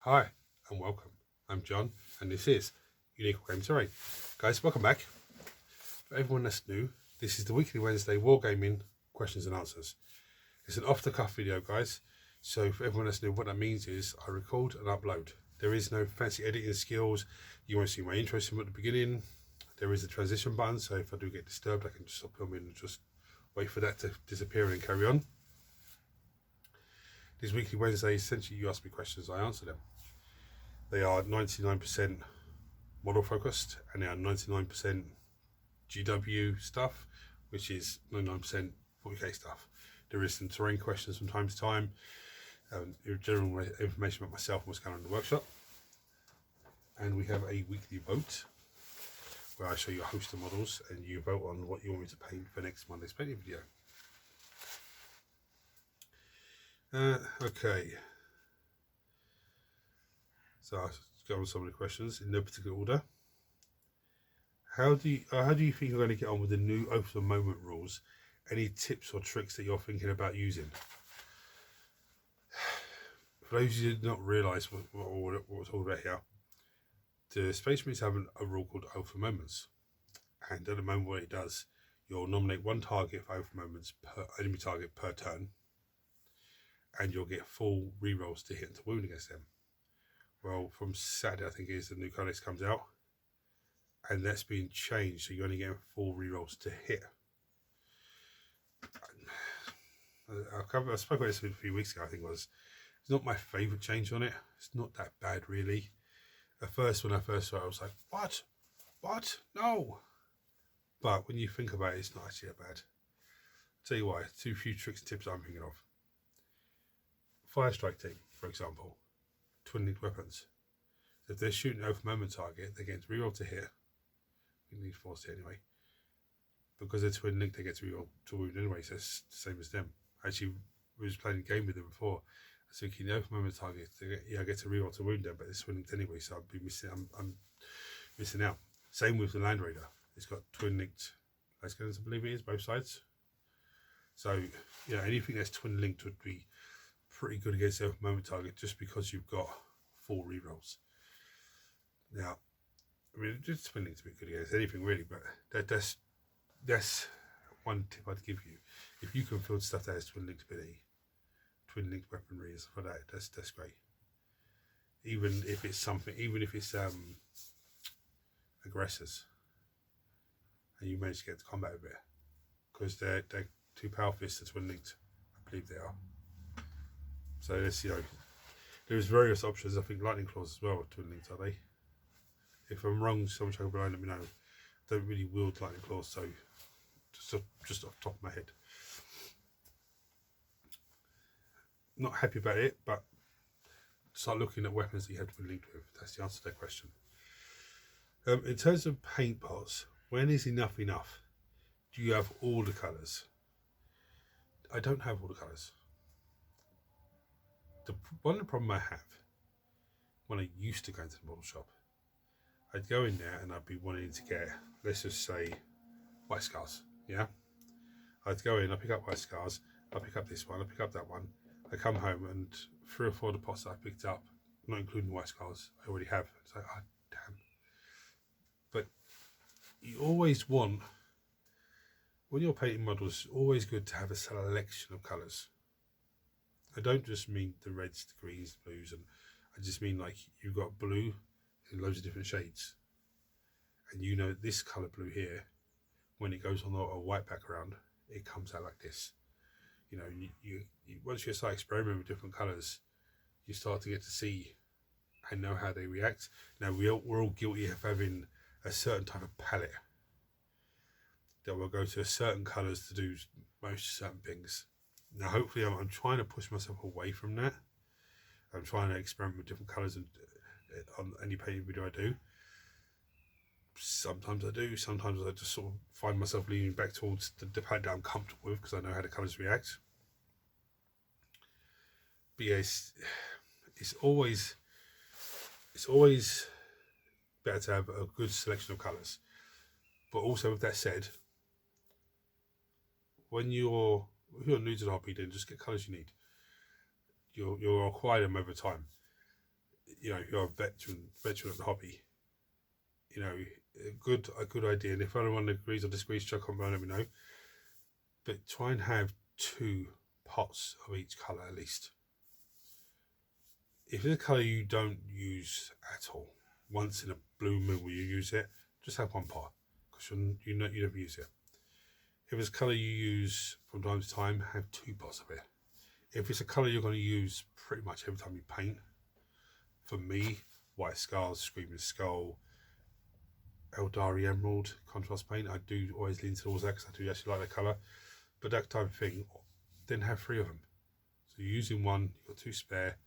Hi and welcome. I'm John and this is Unique Wargaming Terrain. Guys, welcome back. For everyone that's new, this is the weekly Wednesday Wargaming questions and answers. It's an off-the-cuff video, guys. So for everyone that's new, what that means is I record and upload. There is no fancy editing skills. You won't see my intro at the beginning. There is a transition button, so if I do get disturbed, I can just stop filming and just wait for that to disappear and carry on. This weekly Wednesday, essentially you ask me questions, I answer them. They are 99% model focused and they are 99% GW stuff, which is 99% 40k stuff. There is some terrain questions from time to time, general information about myself and what's going on in the workshop. And we have a weekly vote where I show you a host of models and you vote on what you want me to paint for next Monday's painting video. Okay. So I'll go on some of the questions in no particular order. How do you think you're going to get on with the new Oath of the Moment rules? Any tips or tricks that you're thinking about using? For those who did not realise what we're talking about here, the Space Marines have a rule called Oath of Moments, and at the moment what it does, you'll nominate one target for Oath of Moments per enemy target per turn, and you'll get full rerolls to hit and to wound against them. Well, from Saturday I think it is, the new codex comes out, and that's been changed, so you're only getting full rerolls to hit. I spoke about this a few weeks ago. I think it's not my favourite change on it. It's not that bad really. At first, when I first saw it, I was like, what? No. But when you think about it, it's not actually that bad. I'll tell you why. Two few tricks and tips I'm thinking of. Fire strike team, for example, twin linked weapons. So if they're shooting over moment target, they get to reroll to hit. We need force hit anyway. Because they're twin linked, they get to reroll to wound anyway. So it's the same as them. Actually, we was playing a game with them before. I was thinking, over moment target, I get to reroll to wound them, but it's twin linked anyway, so I'd be missing. I'm missing out. Same with the Land Raider. It's got twin linked light guns, I believe it is, both sides. So yeah, anything that's twin linked would be pretty good against the moment target, just because you've got 4 rerolls. Now, I mean, just twin linked to be good against anything really, but that's one tip I'd give you. If you can field stuff that has twin linked ability, twin linked weaponry and stuff like that, that's great. Even if it's aggressors, and you manage to get to combat with it, because they're 2 power fists that's twin linked, I believe they are. So there's there's various options. I think lightning claws as well are twin linked, are they? If I'm wrong, someone check below, let me know. I don't really wield lightning claws, so just off the top of my head. Not happy about it, but start looking at weapons that you have twin linked with. That's the answer to that question. In terms of paint pots, when is enough? Do you have all the colours? I don't have all the colours. One of the problem I have, when I used to go into the model shop, I'd go in there and I'd be wanting to get, let's just say, white scars. Yeah, I'd go in, I pick up white scars, I pick up this one, I pick up that one. I come home and 3 or 4 of the pots that I picked up, not including white scars, I already have. It's like, oh damn. But you always want, when you're painting models, it's always good to have a selection of colours. I don't just mean the reds, the greens, the blues, and I just mean like you've got blue in loads of different shades, and you know this colour blue here, when it goes on a white background, it comes out like this. You know, you once you start experimenting with different colours, you start to get to see and know how they react. Now we're all guilty of having a certain type of palette that will go to certain colours to do most certain things. Now hopefully I'm trying to push myself away from that. I'm trying to experiment with different colours on any painting video I do. Sometimes I do, sometimes I just sort of find myself leaning back towards the palette that I'm comfortable with because I know how the colours react. But yeah, it's always better to have a good selection of colours. But also with that said, if you're new to the hobby, then just get colours you need. You'll acquire them over time. you know, you're a veteran of the hobby, you know, a good idea. And if anyone agrees or disagrees, chuck on let me know. But try and have 2 pots of each colour at least. If it's a colour you don't use at all, once in a blue moon will you use it, just have 1 pot, because you never use it. If it's a colour you use from time to time, have 2 pots of it. If it's a colour you're going to use pretty much every time you paint, for me, White Scars, Screaming Skull, Eldari Emerald contrast paint, I do always lean towards that because I do actually like the colour. But that type of thing, then have 3 of them. So you're using 1, you've got 2 spare.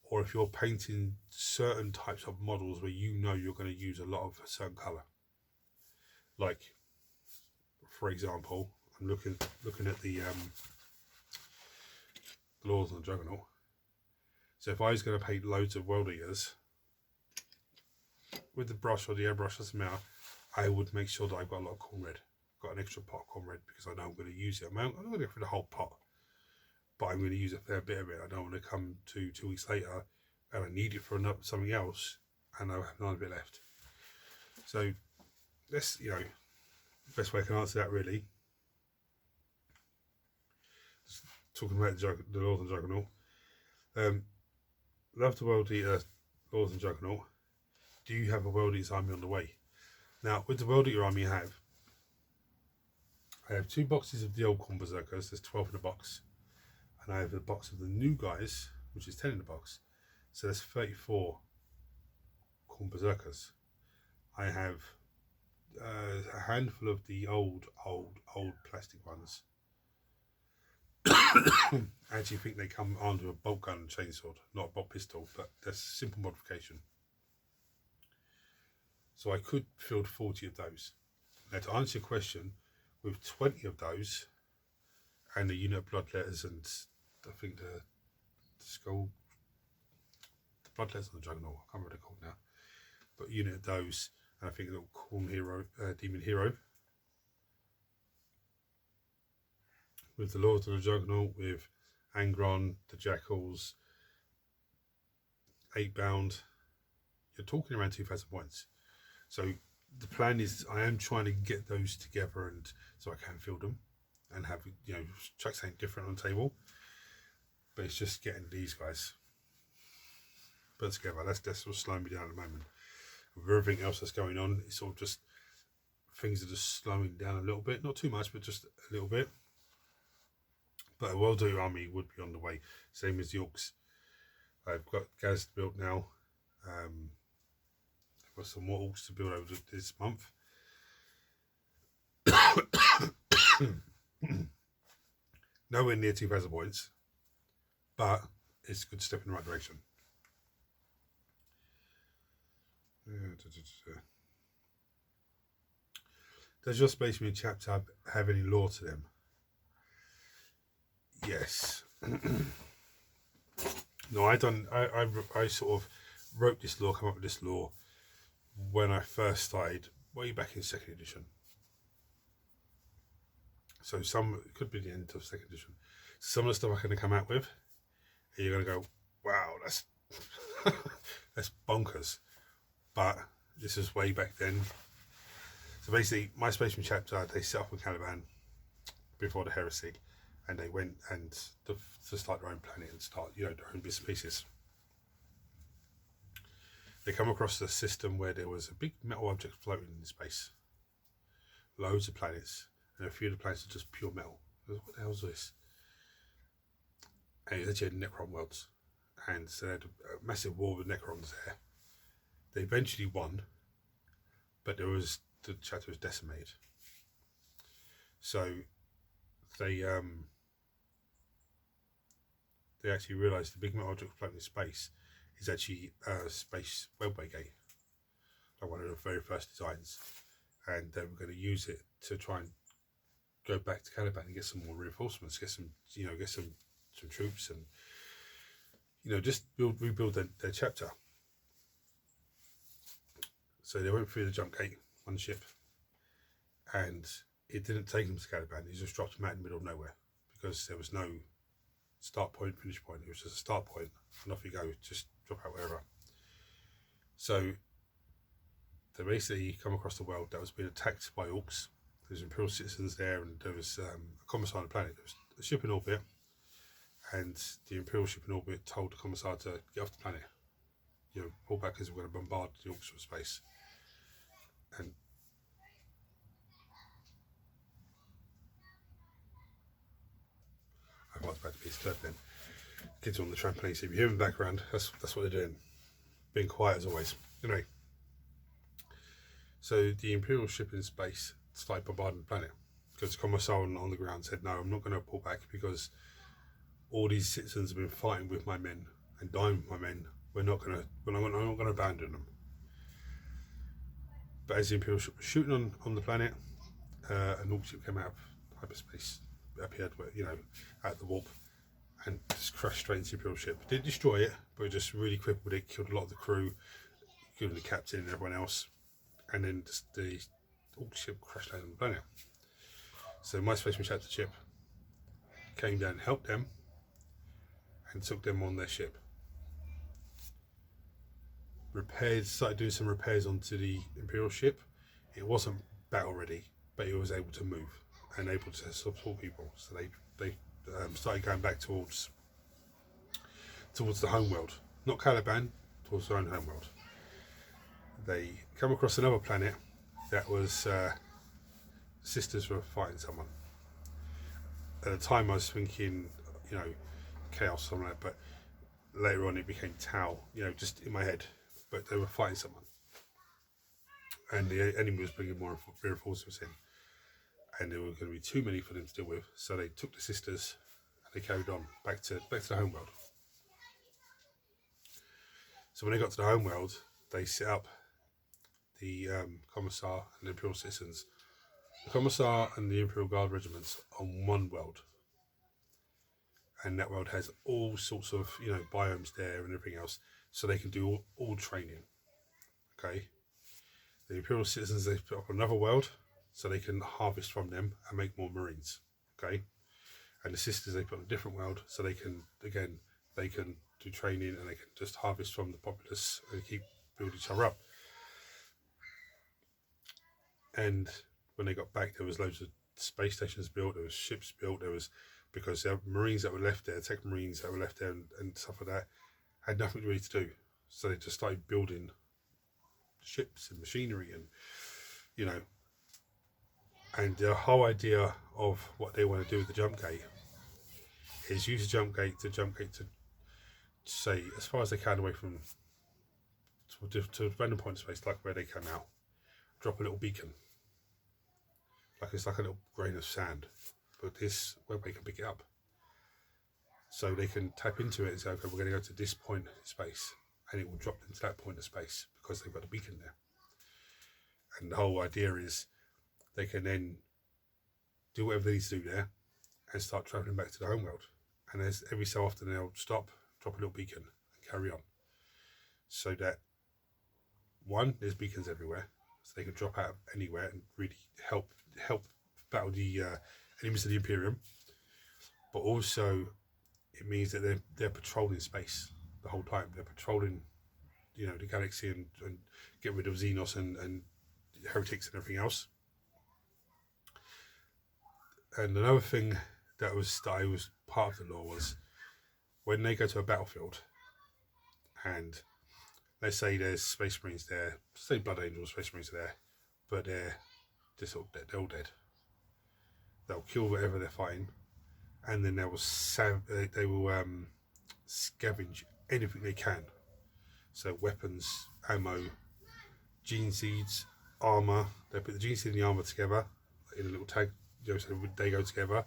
Or if you're painting certain types of models where you know you're going to use a lot of a certain colour. Like, for example, I'm looking at the Lords of the Juggernaut. So if I was going to paint loads of World Eaters with the brush or the airbrush, doesn't matter, I would make sure that I've got a lot of corn red. Got an extra pot of corn red because I know I'm going to use it. I'm not going to go for the whole pot, but I'm going to use a fair bit of it. I don't want to come to 2 weeks later and I need it for something else and I have none of it left. So that's, you know, the best way I can answer that really. Just talking about the Lords and Juggernaut. Love the World Eater, Lords and Juggernaut. Do you have a World Eater's army on the way? Now, with the World Eater army I have 2 boxes of the old Corn Berserkers. There's 12 in the box. And I have a box of the new guys, which is 10 in the box. So there's 34 Corn Berserkers. I have a handful of the old plastic ones. I actually think they come armed with a bolt gun and chainsaw, not a bolt pistol, but that's a simple modification. So I could field 40 of those. Now to answer your question, with 20 of those and the unit of bloodletters and I think the skull, the bloodletters on the Juggernaut, I can't remember what they're called now, but unit of those, and I think a little corn hero, demon hero. With the Lords of the Juggernaut, with Angron, the Jackals, 8-bound, you're talking around 2,000 points. So the plan is I am trying to get those together and so I can field them and have, you know, chuck something different on the table. But it's just getting these guys put together. That's what's slowing me down at the moment. With everything else that's going on, it's sort of just things are just slowing down a little bit. Not too much, but just a little bit. But a well-do army would be on the way. Same as the Orcs. I've got Gaz built now. I've got some more Orcs to build over this month. Nowhere near 2,000 points, but it's a good step in the right direction. Does your Space Marine chapter have any lore to them? Yes. No, I sort of wrote this lore, come up with this lore when I first started, way back in 2nd edition. So it could be the end of 2nd edition. Some of the stuff I'm going to come out with, and you're going to go, wow, that's that's bonkers. But this is way back then. So basically, my Space Marine chapter, they set up in Caliban before the heresy, and they went and to start their own planet and start, you know, their own bits and pieces. They come across a system where there was a big metal object floating in space, loads of planets, and a few of the planets are just pure metal. What the hell is this? And it actually had Necron worlds, and so they had a massive war with Necrons there. They eventually won, but the chapter was decimated. So they actually realised the big metal object floating in space is actually a space webway gate, like one of the very first designs, and they were going to use it to try and go back to Caliban and get some more reinforcements, get some troops, and just rebuild their chapter. So they went through the jump gate, one ship, and it didn't take them to Caliban. It just dropped them out in the middle of nowhere because there was no start point, finish point. It was just a start point, and off you go. Just drop out wherever. So they basically come across the world that was being attacked by orcs. There's Imperial citizens there, and there was a commissar on the planet. There was a ship in orbit, and the Imperial ship in orbit told the commissar to get off the planet. Pull back because we're going to bombard the orcs from space. And I was about to be disturbed then. Kids on the trampoline, so if you hear them in the background, that's what they're doing. Being quiet as always. Anyway, so the Imperial ship in space started bombarding the planet because the commissar on the ground said, no, I'm not going to pull back because all these citizens have been fighting with my men and dying with my men. I'm not going to abandon them. But as the Imperial ship was shooting on the planet, an orc ship came out of hyperspace, appeared, at the warp, and just crashed straight into the Imperial ship. It didn't destroy it, but it just really crippled it, killed a lot of the crew, killed the captain and everyone else, and then just the orc ship crashed land on the planet. So my space chapter ship came down and helped them, and took them on their ship. Started doing some repairs onto the Imperial ship. It wasn't battle ready, but it was able to move and able to support people. So they started going back towards the homeworld, not Caliban, towards their own homeworld. They come across another planet that was sisters were fighting someone. At the time, I was thinking, chaos, something like that, but later on it became Tau, just in my head. But they were fighting someone, and the enemy was bringing more reinforcements in, and there were going to be too many for them to deal with. So they took the sisters and they carried on back to the homeworld. So when they got to the homeworld, they set up the commissar and the Imperial citizens, the commissar and the Imperial Guard regiments on one world, and that world has all sorts of biomes there and everything else. So they can do all training. Okay. The Imperial citizens, they put up another world so they can harvest from them and make more Marines. Okay. And the sisters, they put on a different world so they can do training and they can just harvest from the populace and keep building each other up. And when they got back, there was loads of space stations built, there was ships built, because there were Marines that were left there, tech Marines that were left there and stuff like that, had nothing really to do. So they just started building ships and machinery and, and the whole idea of what they want to do with the jump gate is use the jump gate to say, as far as they can away from to a random point of space, like where they came out, drop a little beacon. It's like a little grain of sand, but this where they can pick it up. So they can tap into it and say, okay, we're going to go to this point in space, and it will drop into that point of space because they've got a beacon there. And the whole idea is they can then do whatever they need to do there and start travelling back to the homeworld. And every so often they'll stop, drop a little beacon and carry on. So that, one, there's beacons everywhere, so they can drop out anywhere and really help battle the enemies of the Imperium. But also, it means that they're patrolling space the whole time. They're patrolling, the galaxy and get rid of Xenos and heretics and everything else. And another thing that was part of the law was when they go to a battlefield, and let's say there's Space Marines there, say Blood Angels, Space Marines are there, but they're just all dead. They're all dead. They'll kill whatever they're fighting, and then they will scavenge anything they can. So weapons, ammo, gene seeds, armor. They put the gene seed and the armor together in a little tag, so they go together.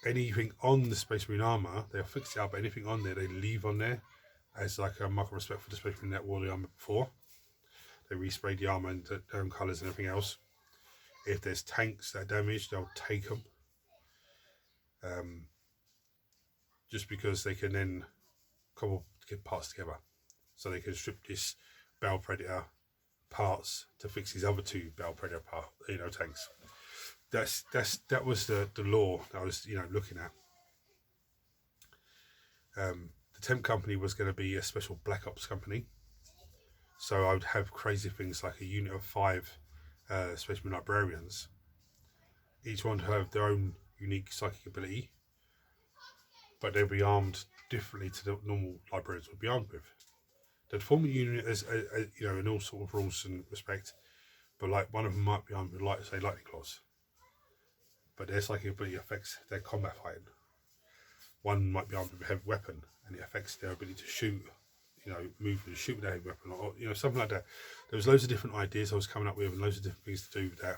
Anything on the Space Marine armor, they'll fix it up. Anything on there, they leave on there as like a mark of respect for the Space Marine that wore the armor before. They respray the armor into their own colours and everything else. If there's tanks that are damaged, they'll take them. Just because they can then get parts together. So they can strip this Battle Predator parts to fix these other two Battle Predator tanks. That was the law that I was looking at. The temp company was going to be a special Black Ops company. So I would have crazy things like a unit of 5 Space Marine librarians. Each one to have their own unique psychic ability, but they'd be armed differently to the normal librarians would be armed with. They'd form a unit as you know, in all sort of rules and respect, but like one of them might be armed with, like, say, lightning claws, but their psychic ability affects their combat fighting. One might be armed with a heavy weapon, and it affects their ability to shoot, you know, move and shoot with a heavy weapon, or you know, something like that. There was loads of different ideas I was coming up with, and loads of different things to do with that.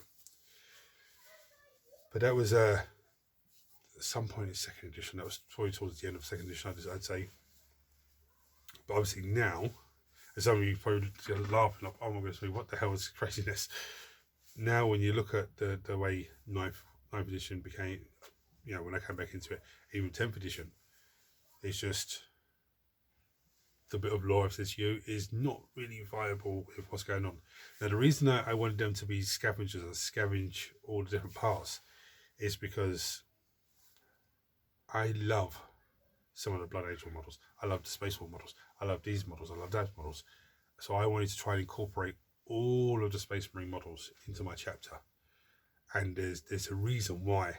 But that was at some point in second edition. That was probably towards the end of second edition, I'd say. But obviously now, and some of you probably laughing, like, oh my goodness, what the hell is craziness? Now, when you look at the way 9th edition became, you know, when I came back into it, even 10th edition, it's just the bit of lore of this you is not really viable with what's going on. Now, the reason I wanted them to be scavengers and scavenge all the different parts is because I love some of the Blood Angel models. I love the Space War models. I love these models. I love those models. So I wanted to try and incorporate all of the Space Marine models into my chapter. And there's a reason why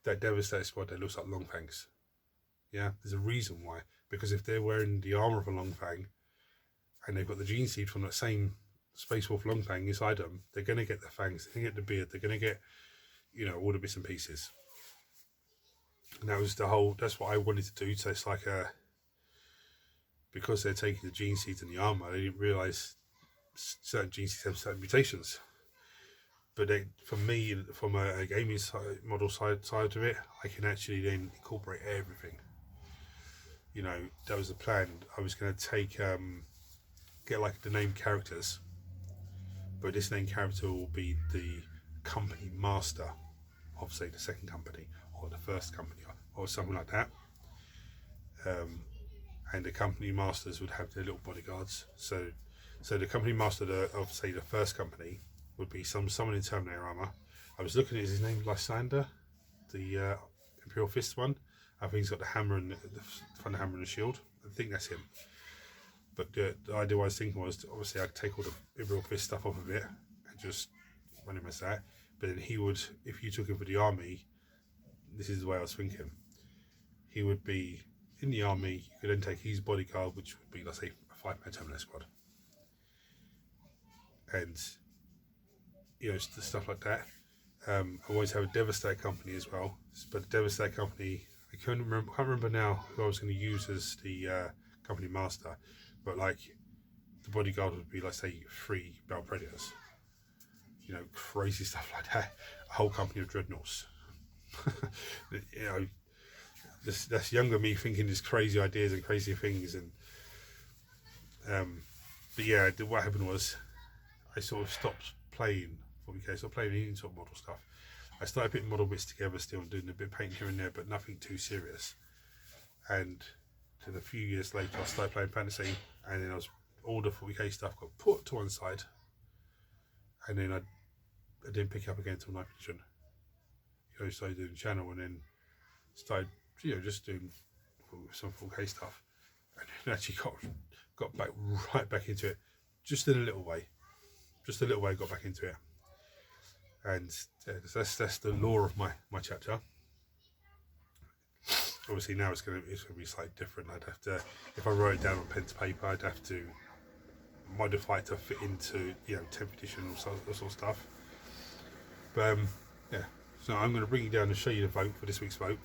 that Devastator squad that looks like Longfangs. Yeah, there's a reason why. Because if they're wearing the armour of a Longfang and they've got the gene seed from that same Space Wolf Longfang inside them, they're going to get the fangs, they're going to get the beard, they're going to get, you know, all the bits and pieces. And that was that's what I wanted to do. So it's like because they're taking the gene seeds and the armour, they didn't realise certain gene seeds have certain mutations. But for me, from a gaming model side of it, I can actually then incorporate everything. You know, that was the plan. I was going to take, get like the named characters, but this named character will be the company master of, say, the second company or the first company or something like that. And the company masters would have their little bodyguards. So the company master of, say, the first company would be someone in Terminator armor. I was looking at his name, Lysander, the Imperial Fist one. I think he's got the hammer and the hammer and the shield. I think that's him. But the idea I was thinking was, obviously, I'd take all the Imperial Fist stuff off of it and just run him as that. But then he would, if you took him for the army, this is the way I was thinking. He would be in the army. You could then take his bodyguard, which would be, let's say, a 5-man Terminator squad, and you know, stuff like that. I always have a Devastator company as well, but the Devastator company, I can't remember now who I was going to use as the company master, but like the bodyguard would be, let's say, 3 Bell Predators, you know, crazy stuff like that. A whole company of dreadnoughts. You know, that's younger me thinking these crazy ideas and crazy things, and but yeah, what happened was I sort of stopped playing 40k, stopped playing any sort of model stuff. I started putting model bits together still and doing a bit of painting here and there, but nothing too serious. And then a few years later, I started playing fantasy, and then all the 40k stuff got put to one side, and then I didn't pick it up again until 9th edition. You know, started doing the channel, and then started, you know, just doing some 4K stuff, and then actually got right back into it, just in a little way. Just a little way, got back into it. And that's the lore of my chapter. Obviously now it's going to be slightly different. I'd have to, if I wrote it down on pen to paper, I'd have to modify it to fit into, you know, 10th edition or sort of stuff. But yeah, so I'm going to bring you down and show you the vote for this week's vote.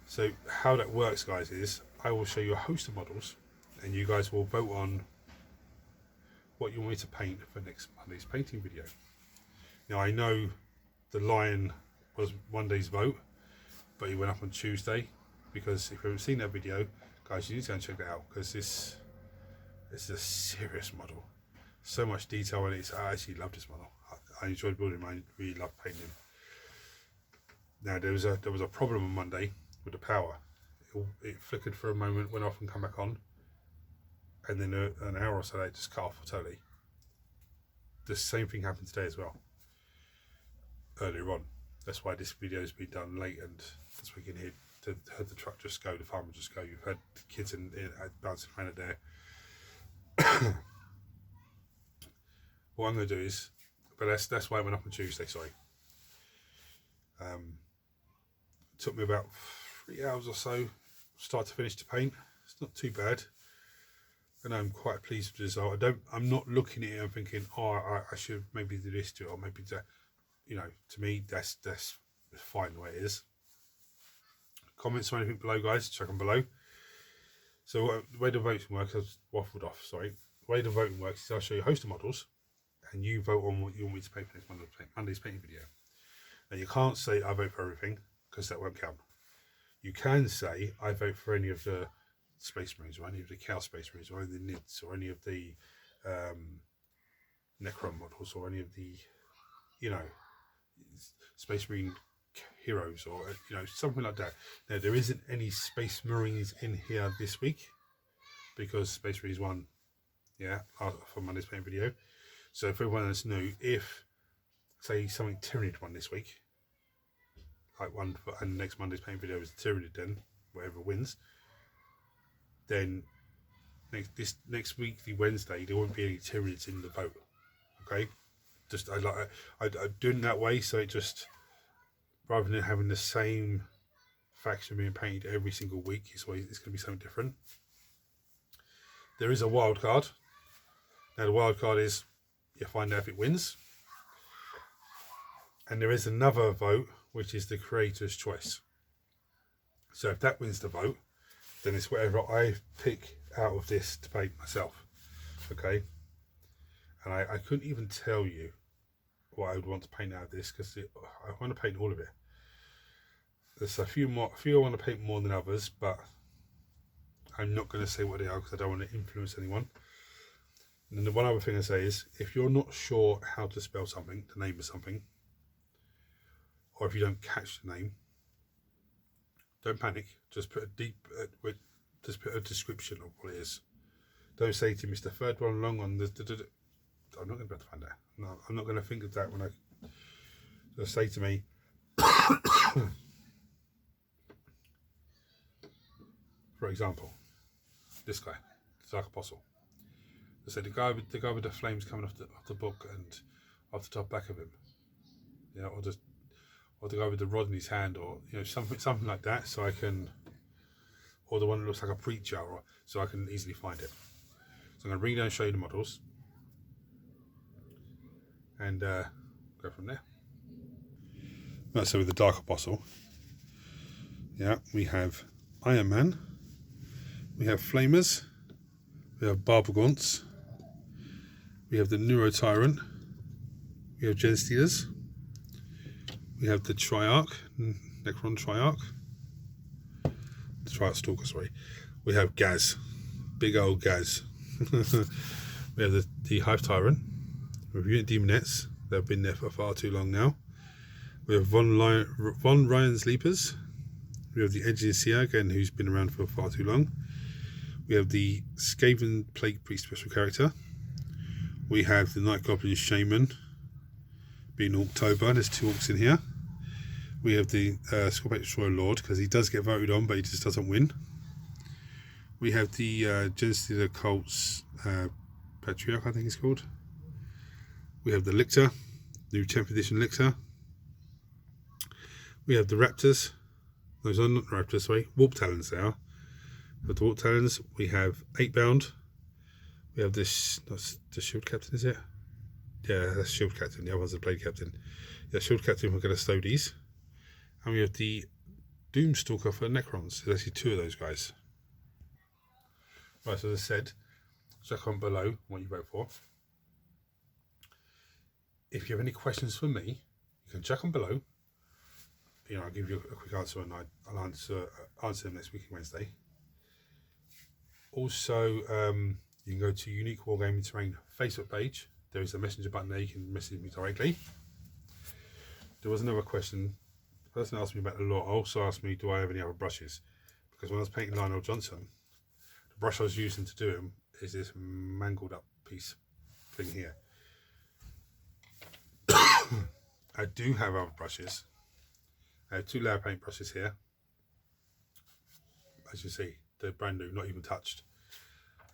So how that works, guys, is I will show you a host of models, and you guys will vote on what you want me to paint for next Monday's painting video. Now, I know the lion was Monday's vote, but it went up on Tuesday, because if you haven't seen that video, guys, you need to go and check that out, because this is a serious model. So much detail in it. I actually love this model. I enjoyed building him. I really love painting him. Now, there was a problem on Monday with the power. It flickered for a moment, went off and come back on, and then an hour or so later, it just cut off totally. The same thing happened today as well, earlier on. That's why this video has been done late, and that's why you can hear heard the truck just go, the farmer just go. You've heard the kids bouncing around it there. What I'm going to do is, but that's why I went up on Tuesday. Sorry. It took me about 3 hours or so, start to finish, to paint. It's not too bad, and I'm quite pleased with the result. I'm not looking at it and thinking, oh, I should maybe do this to it, or maybe that. You know, to me, that's fine the way it is. Comments or anything below, guys, check them below. So the way the voting works, I've waffled off, sorry. The way the voting works is I'll show you a host of models, and you vote on what you want me to paint for next Monday's painting video. Now, you can't say I vote for everything, because that won't count. You can say I vote for any of the Space Marines, or any of the Cow Space Marines, or any of the Nids, or any of the Necron models, or any of the, you know, Space Marine heroes, or you know, something like that. Now, there isn't any Space Marines in here this week because Space Marines won, yeah, for Monday's paint video. So if everyone that's new, if say something Tyranid won this week, like one, and next Monday's paint video is Tyranid, then whatever wins, then next week, the Wednesday, there won't be any Tyranids in the vote. Okay, just I'm doing it that way, so it just, rather than having the same faction being painted every single week, it's going to be something different. There is a wild card. Now the wild card is you find out if it wins, and there is another vote which is the creator's choice. So if that wins the vote, then it's whatever I pick out of this to paint myself. Okay, and I couldn't even tell you what I would want to paint out of this, because I want to paint all of it. There's a few I want to paint more than others, but I'm not going to say what they are because I don't want to influence anyone. And then the one other thing I say is, if you're not sure how to spell something, the name of something, or if you don't catch the name, don't panic. Just put just put a description of what it is. Don't say to me, "Mr. Third one along on the." I'm not going to be able to find that. No, I'm not going to think of that when I just say to me. For example, this guy, the Dark Apostle. I said the guy with the flames coming off the book and off the top back of him, you know, or the guy with the rod in his hand, or you know, something like that, so I can, or the one that looks like a preacher, or so I can easily find it. So I'm going to bring down and show you the models, and go from there. Right, so with the Dark Apostle, yeah, we have Iron Man. We have Flamers, we have Barbagonts, we have the Neuro Tyrant, we have Gen Stealers, we have the Triarch, Necron Triarch, the Triarch Stalker, sorry. We have Gaz, big old Gaz. We have the Hive Tyrant, we have Unit Demonettes, they've been there for far too long now. We have Von Ryan's Leapers, we have the Engineer again, who's been around for far too long. We have the Skaven Plague Priest special character. We have the Night Goblin Shaman, being October. There's 2 orcs in here. We have the Scorpion Destroyer Lord, because he does get voted on, but he just doesn't win. We have the Genesis of the Cults Patriarch, I think it's called. We have the Lictor, new 10th edition Lictor. We have the Raptors. Those are not Raptors, sorry, Warp Talons they are. With the Warp Talons, we have 8-bound. We have this, that's the Shield Captain, is it? Yeah, that's Shield Captain. The other one's the Blade Captain. Yeah, Shield Captain, we're going to stow these. And we have the Doomstalker for Necrons. There's actually 2 of those guys. Right, so as I said, check on below what you vote for. If you have any questions for me, you can check on below. You know, I'll give you a quick answer, and I'll answer them next week, Wednesday. Also, you can go to Unique Wargaming Terrain Facebook page. There is a messenger button there. You can message me directly. There was another question. The person asked me about the law. Also asked me, do I have any other brushes? Because when I was painting Lionel Johnson, the brush I was using to do him is this mangled up piece thing here. I do have other brushes. I have 2 layer paint brushes here. as you see, they're brand new, not even touched.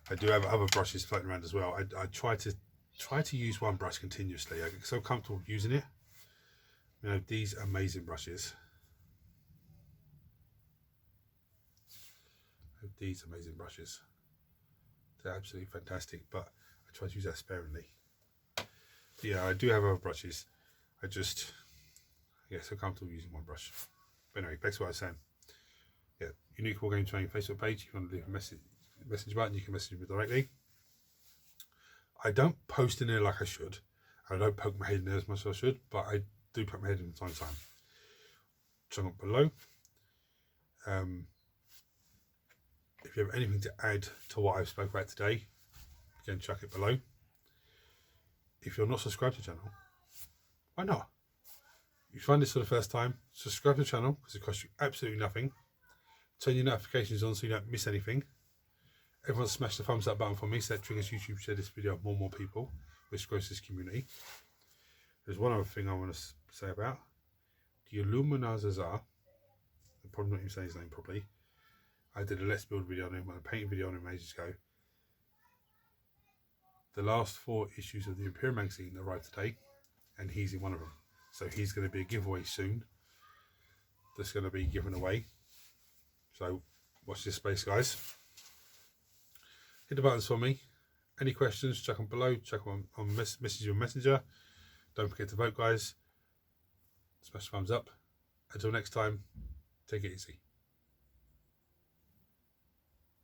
I do have other brushes floating around as well. I try to use one brush continuously. I get so comfortable using it. You know, these amazing brushes. These amazing brushes. They're absolutely fantastic, but I try to use that sparingly. But yeah, I do have other brushes. I just get so comfortable using one brush. But anyway, back to what I was saying. Yeah, Unique Wargaming Training Facebook page. If you want to leave a message button, you can message me directly. I don't post in there like I should. I don't poke my head in there as much as I should, but I do poke my head in from time to time. Check up below. If you have anything to add to what I've spoke about today, again, chuck it below. If you're not subscribed to the channel, why not? If you find this for the first time, subscribe to the channel because it costs you absolutely nothing. Turn your notifications on so you don't miss anything. Everyone smash the thumbs up button for me so that triggers YouTube to share this video with more and more people, which grows this community. There's one other thing I want to say about the Illuminazazar. I'm probably not even saying his name properly. I did a Let's Build video on him, a painting video on him ages ago. The last 4 issues of the Imperial magazine arrived today, and he's in one of them. So he's going to be a giveaway soon. That's going to be given away. So watch this space, guys. Hit the buttons for me. Any questions, chuck them below. Chuck them on message or messenger. Don't forget to vote, guys. Smash the thumbs up. Until next time, take it easy.